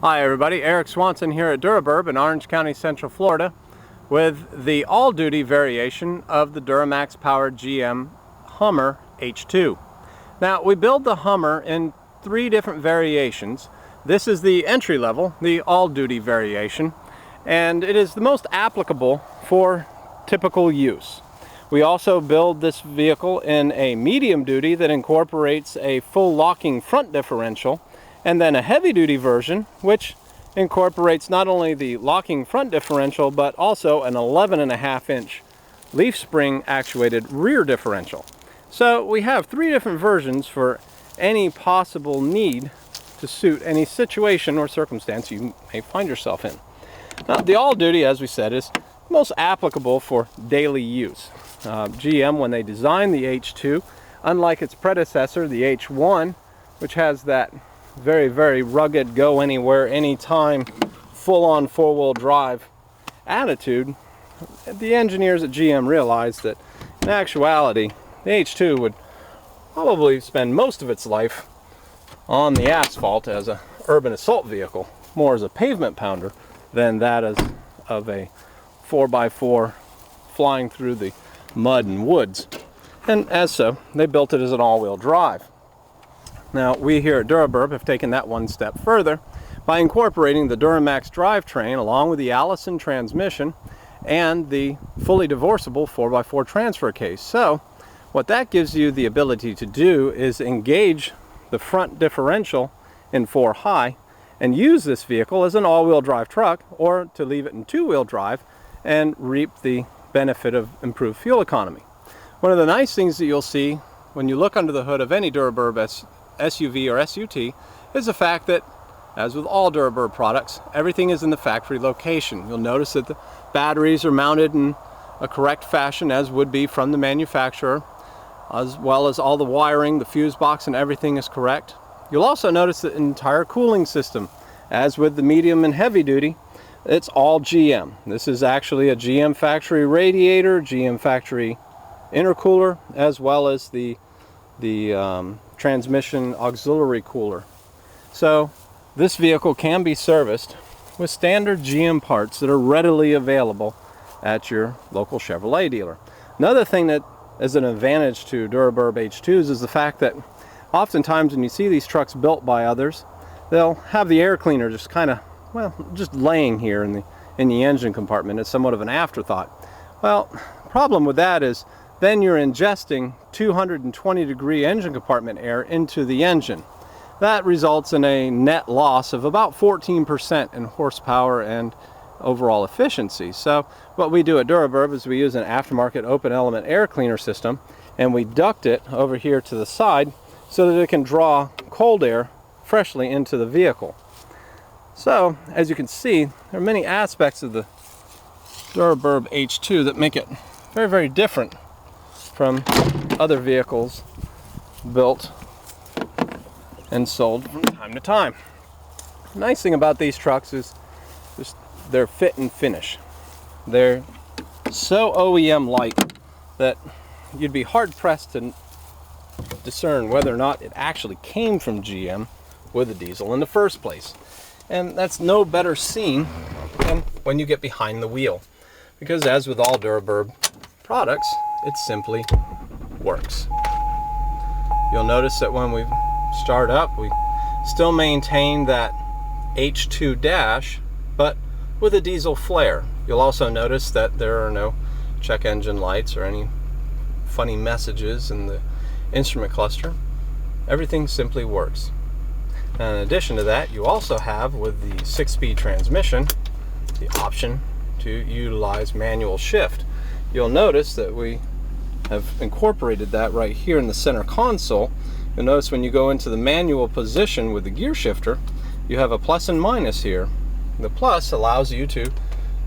Hi everybody, Eric Swanson here at Duraburb in Orange County, Central Florida with the all-duty variation of the Duramax powered GM Hummer H2. Now we build the Hummer in 3 different variations. This is the entry level, the all-duty variation, and it is the most applicable for typical use. We also build this vehicle in a medium duty that incorporates a full locking front differential, and then a heavy-duty version which incorporates not only the locking front differential but also an 11.5-inch leaf spring actuated rear differential. So we have 3 different versions for any possible need to suit any situation or circumstance you may find yourself in. Now the all-duty, as we said, is most applicable for daily use. GM, when they designed the H2, unlike its predecessor, the H1, which has that very rugged, go anywhere, anytime, full-on four-wheel drive attitude, the engineers at GM realized that in actuality the H2 would probably spend most of its life on the asphalt as an urban assault vehicle, more as a pavement pounder than that as of a 4x4 flying through the mud and woods. And as so, they built it as an all-wheel drive. Now, we here at Duraburb have taken that one step further by incorporating the Duramax drivetrain along with the Allison transmission and the fully divorceable 4x4 transfer case. So, what that gives you the ability to do is engage the front differential in 4 high and use this vehicle as an all-wheel drive truck, or to leave it in 2-wheel drive and reap the benefit of improved fuel economy. One of the nice things that you'll see when you look under the hood of any Duraburb SUV or SUT is the fact that, as with all Duraburb products, everything is in the factory location. You'll notice that the batteries are mounted in a correct fashion as would be from the manufacturer, as well as all the wiring, the fuse box, and everything is correct. You'll also notice the entire cooling system, as with the medium and heavy duty, it's all GM. This is actually a GM factory radiator, GM factory intercooler, as well as the transmission auxiliary cooler. So this vehicle can be serviced with standard GM parts that are readily available at your local Chevrolet dealer. Another thing that is an advantage to Duraburb H2s is the fact that oftentimes when you see these trucks built by others, they'll have the air cleaner just kind of, well, just laying here in the engine compartment. It's somewhat of an afterthought. Well, the problem with that is then you're ingesting 220-degree engine compartment air into the engine. That results in a net loss of about 14% in horsepower and overall efficiency. So what we do at Duraburb is we use an aftermarket open element air cleaner system, and we duct it over here to the side so that it can draw cold air freshly into the vehicle. So as you can see, there are many aspects of the Duraburb H2 that make it very different from other vehicles built and sold from time to time. The nice thing about these trucks is just their fit and finish. They're so OEM-like that you'd be hard-pressed to discern whether or not it actually came from GM with a diesel in the first place. And that's no better seen than when you get behind the wheel, because as with all Duraburb products, it simply works. You'll notice that when we start up, we still maintain that H2 dash, but with a diesel flare. You'll also notice that there are no check engine lights or any funny messages in the instrument cluster. Everything simply works. And in addition to that, you also have, with the 6-speed transmission, the option to utilize manual shift. You'll notice that we have incorporated that right here in the center console. You'll notice when you go into the manual position with the gear shifter, you have a plus and minus here. The plus allows you to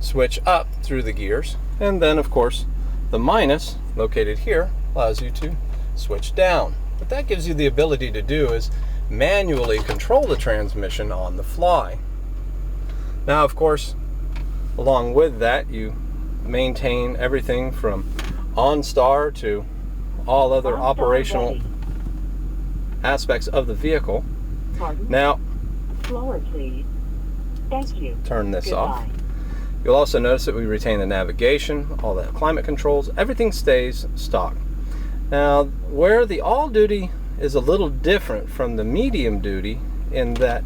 switch up through the gears, and then of course the minus, located here, allows you to switch down. What that gives you the ability to do is manually control the transmission on the fly. Now of course, along with that, you maintain everything from OnStar to all other operational aspects of the vehicle. Pardon? Now, Slower, please. Thank you. Turn this off. Goodbye. You'll also notice that we retain the navigation, all the climate controls, everything stays stock. Now, where the all duty is a little different from the medium duty in that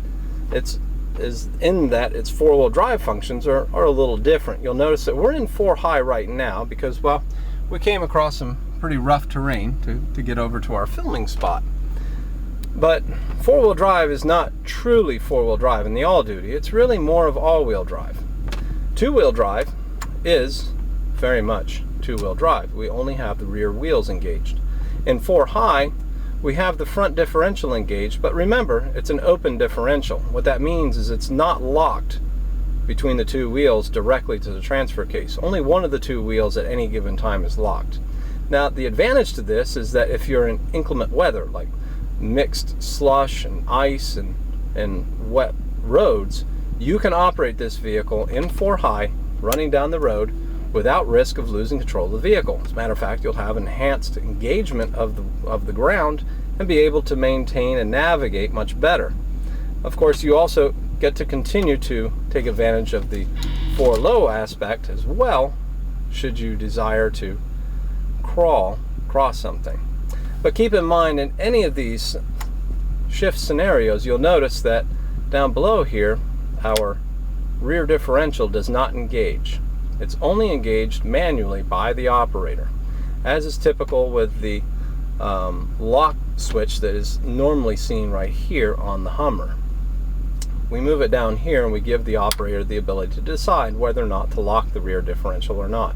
its four-wheel drive functions are a little different. You'll notice that we're in 4 high right now because, well, we came across some pretty rough terrain to get over to our filming spot. But four-wheel drive is not truly four-wheel drive in the all-duty. It's really more of all-wheel drive. Two-wheel drive is very much two-wheel drive. We only have the rear wheels engaged. In 4 high, we have the front differential engaged, but remember, it's an open differential. What that means is it's not locked between the 2 wheels directly to the transfer case. Only one of the 2 wheels at any given time is locked. Now, the advantage to this is that if you're in inclement weather, like mixed slush and ice and wet roads, you can operate this vehicle in 4 high, running down the road, without risk of losing control of the vehicle. As a matter of fact, you'll have enhanced engagement of the ground and be able to maintain and navigate much better. Of course, you also get to continue to take advantage of the 4 low aspect as well, should you desire to cross something. But keep in mind, in any of these shift scenarios, you'll notice that down below here, our rear differential does not engage. It's only engaged manually by the operator, as is typical with the lock switch that is normally seen right here on the Hummer. We move it down here and we give the operator the ability to decide whether or not to lock the rear differential or not.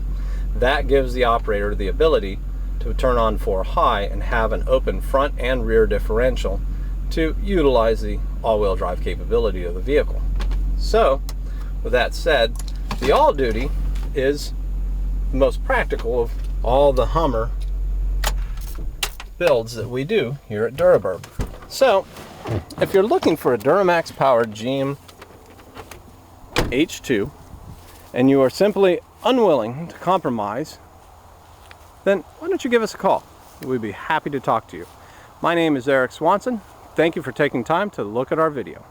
That gives the operator the ability to turn on 4 high and have an open front and rear differential to utilize the all-wheel drive capability of the vehicle. So, with that said, the all-duty is the most practical of all the Hummer builds that we do here at Duraburg. So, if you're looking for a Duramax powered GM H2 and you are simply unwilling to compromise, then why don't you give us a call? We'd be happy to talk to you. My name is Eric Swanson. Thank you for taking time to look at our video.